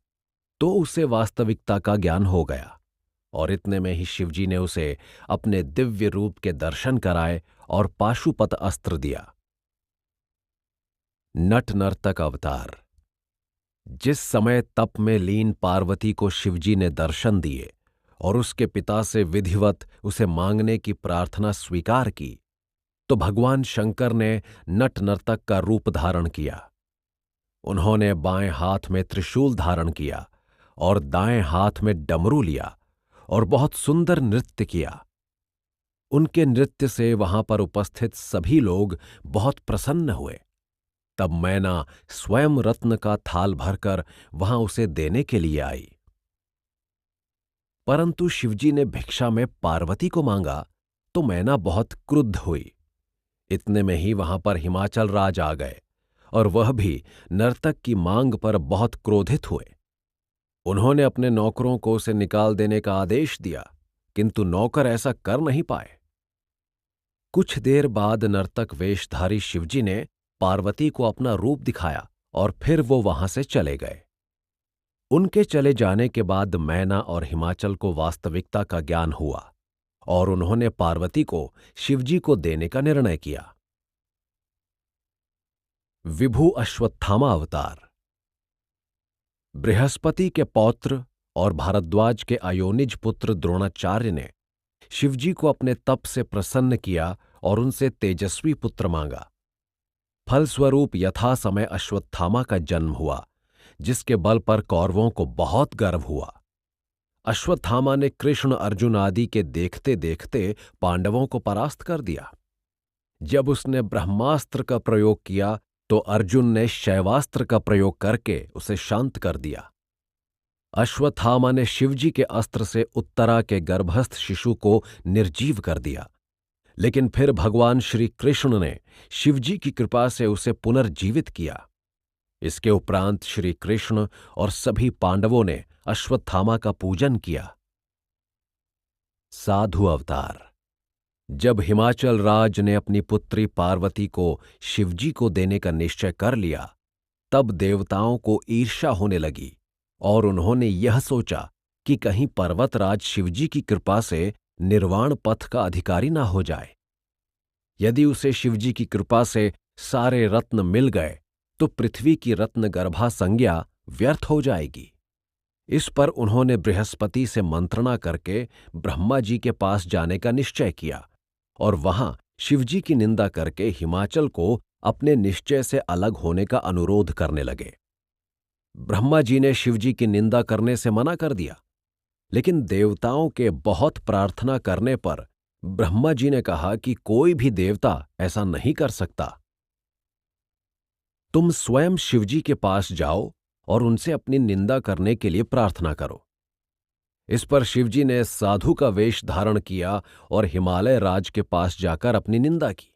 तो उसे वास्तविकता का ज्ञान हो गया और इतने में ही शिवजी ने उसे अपने दिव्य रूप के दर्शन कराए और पाशुपत अस्त्र दिया। नट नर्तक अवतार। जिस समय तप में लीन पार्वती को शिवजी ने दर्शन दिए और उसके पिता से विधिवत उसे मांगने की प्रार्थना स्वीकार की, तो भगवान शंकर ने नट नर्तक का रूप धारण किया। उन्होंने बाएं हाथ में त्रिशूल धारण किया और दाएं हाथ में डमरू लिया और बहुत सुंदर नृत्य किया। उनके नृत्य से वहां पर उपस्थित सभी लोग बहुत प्रसन्न हुए। तब मैना स्वयं रत्न का थाल भरकर वहां उसे देने के लिए आई। परंतु शिवजी ने भिक्षा में पार्वती को मांगा तो मैना बहुत क्रुद्ध हुई। इतने में ही वहां पर हिमाचल राज आ गए और वह भी नर्तक की मांग पर बहुत क्रोधित हुए। उन्होंने अपने नौकरों को उसे निकाल देने का आदेश दिया, किंतु नौकर ऐसा कर नहीं पाए। कुछ देर बाद नर्तक वेशधारी शिवजी ने पार्वती को अपना रूप दिखाया और फिर वो वहां से चले गए। उनके चले जाने के बाद मैना और हिमाचल को वास्तविकता का ज्ञान हुआ और उन्होंने पार्वती को शिवजी को देने का निर्णय किया। विभु अश्वत्थामा अवतार। बृहस्पति के पौत्र और भारद्वाज के अयोनिज पुत्र द्रोणाचार्य ने शिवजी को अपने तप से प्रसन्न किया और उनसे तेजस्वी पुत्र मांगा। फलस्वरूप यथासमय अश्वत्थामा का जन्म हुआ, जिसके बल पर कौरवों को बहुत गर्व हुआ। अश्वत्थामा ने कृष्ण अर्जुन आदि के देखते देखते पांडवों को परास्त कर दिया। जब उसने ब्रह्मास्त्र का प्रयोग किया तो अर्जुन ने शैवास्त्र का प्रयोग करके उसे शांत कर दिया। अश्वत्थामा ने शिवजी के अस्त्र से उत्तरा के गर्भस्थ शिशु को निर्जीव कर दिया। लेकिन फिर भगवान श्री कृष्ण ने शिवजी की कृपा से उसे पुनर्जीवित किया। इसके उपरांत श्री कृष्ण और सभी पांडवों ने अश्वत्थामा का पूजन किया। साधु अवतार। जब हिमाचल राज ने अपनी पुत्री पार्वती को शिवजी को देने का निश्चय कर लिया, तब देवताओं को ईर्ष्या होने लगी और उन्होंने यह सोचा कि कहीं पर्वतराज शिवजी की कृपा से निर्वाण पथ का अधिकारी ना हो जाए। यदि उसे शिवजी की कृपा से सारे रत्न मिल गए तो पृथ्वी की रत्नगर्भा संज्ञा व्यर्थ हो जाएगी। इस पर उन्होंने बृहस्पति से मंत्रणा करके ब्रह्मा जी के पास जाने का निश्चय किया और वहां शिवजी की निंदा करके हिमाचल को अपने निश्चय से अलग होने का अनुरोध करने लगे। ब्रह्मा जी ने शिवजी की निंदा करने से मना कर दिया, लेकिन देवताओं के बहुत प्रार्थना करने पर ब्रह्मा जी ने कहा कि कोई भी देवता ऐसा नहीं कर सकता। तुम स्वयं शिवजी के पास जाओ और उनसे अपनी निंदा करने के लिए प्रार्थना करो। इस पर शिवजी ने साधु का वेश धारण किया और हिमालय राज के पास जाकर अपनी निंदा की।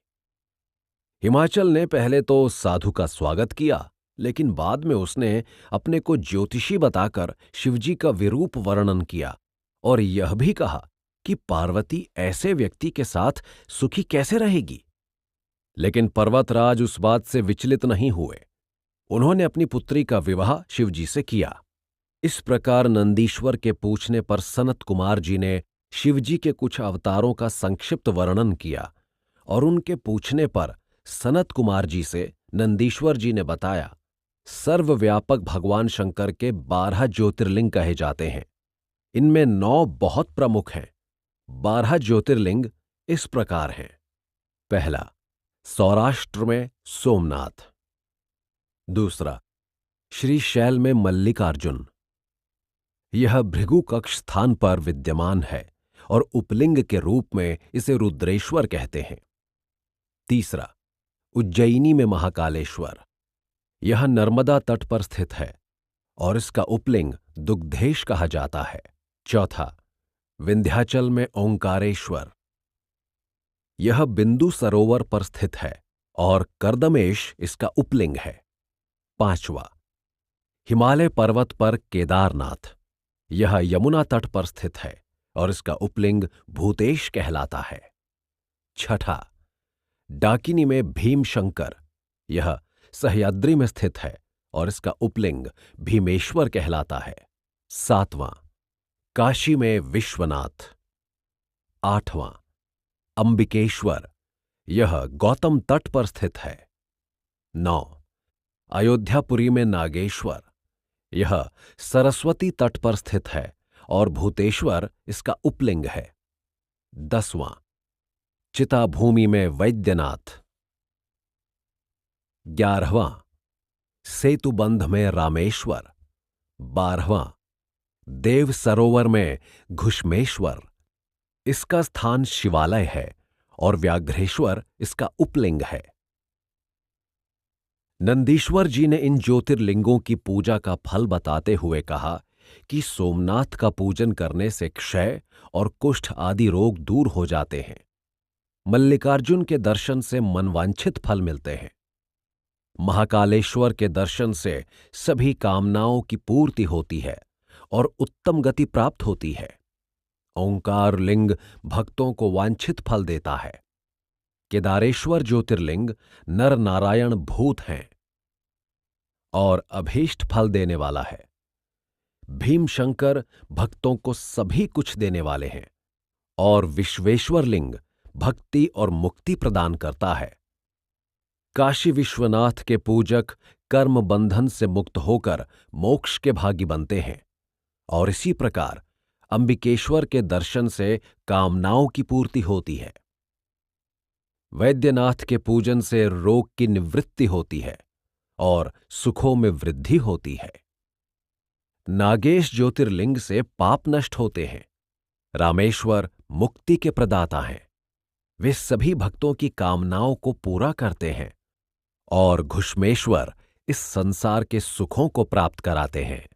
हिमाचल ने पहले तो साधु का स्वागत किया, लेकिन बाद में उसने अपने को ज्योतिषी बताकर शिवजी का विरूप वर्णन किया और यह भी कहा कि पार्वती ऐसे व्यक्ति के साथ सुखी कैसे रहेगी। लेकिन पर्वतराज उस बात से विचलित नहीं हुए। उन्होंने अपनी पुत्री का विवाह शिवजी से किया। इस प्रकार नंदीश्वर के पूछने पर सनत कुमार जी ने शिवजी के कुछ अवतारों का संक्षिप्त वर्णन किया और उनके पूछने पर सनत कुमार जी से नंदीश्वर जी ने बताया, सर्वव्यापक भगवान शंकर के 12 ज्योतिर्लिंग कहे जाते हैं। इनमें 9 बहुत प्रमुख हैं। 12 ज्योतिर्लिंग इस प्रकार हैं। पहला, सौराष्ट्र में सोमनाथ। दूसरा, श्रीशैल में मल्लिकार्जुन। यह भृगु कक्ष स्थान पर विद्यमान है और उपलिंग के रूप में इसे रुद्रेश्वर कहते हैं। तीसरा, उज्जैनी में महाकालेश्वर। यह नर्मदा तट पर स्थित है और इसका उपलिंग दुग्धेश कहा जाता है। चौथा, विंध्याचल में ओंकारेश्वर। यह बिंदु सरोवर पर स्थित है और कर्दमेश इसका उपलिंग है। पांचवा, हिमालय पर्वत पर केदारनाथ। यह यमुना तट पर स्थित है और इसका उपलिंग भूतेश कहलाता है। छठा, डाकिनी में भीमशंकर। यह सह्याद्री में स्थित है और इसका उपलिंग भीमेश्वर कहलाता है। सातवां, काशी में विश्वनाथ। आठवां, अंबिकेश्वर। यह गौतम तट पर स्थित है। 9, अयोध्यापुरी में नागेश्वर। यह सरस्वती तट पर स्थित है और भूतेश्वर इसका उपलिंग है। 10वां, चिताभूमि में वैद्यनाथ। 11वां, सेतुबंध में रामेश्वर। 12वां, देव सरोवर में घुश्मेश्वर। इसका स्थान शिवालय है और व्याघ्रेश्वर इसका उपलिंग है। नंदीश्वर जी ने इन ज्योतिर्लिंगों की पूजा का फल बताते हुए कहा कि सोमनाथ का पूजन करने से क्षय और कुष्ठ आदि रोग दूर हो जाते हैं। मल्लिकार्जुन के दर्शन से मनवांछित फल मिलते हैं। महाकालेश्वर के दर्शन से सभी कामनाओं की पूर्ति होती है और उत्तम गति प्राप्त होती है। ओंकार लिंग भक्तों को वांछित फल देता है। केदारेश्वर ज्योतिर्लिंग नर नारायण भूत हैं और अभीष्ट फल देने वाला है। भीमशंकर भक्तों को सभी कुछ देने वाले हैं और विश्वेश्वर लिंग भक्ति और मुक्ति प्रदान करता है। काशी विश्वनाथ के पूजक कर्म बंधन से मुक्त होकर मोक्ष के भागी बनते हैं और इसी प्रकार अंबिकेश्वर के दर्शन से कामनाओं की पूर्ति होती है। वैद्यनाथ के पूजन से रोग की निवृत्ति होती है और सुखों में वृद्धि होती है। नागेश ज्योतिर्लिंग से पाप नष्ट होते हैं। रामेश्वर मुक्ति के प्रदाता हैं। वे सभी भक्तों की कामनाओं को पूरा करते हैं और घुश्मेश्वर इस संसार के सुखों को प्राप्त कराते हैं।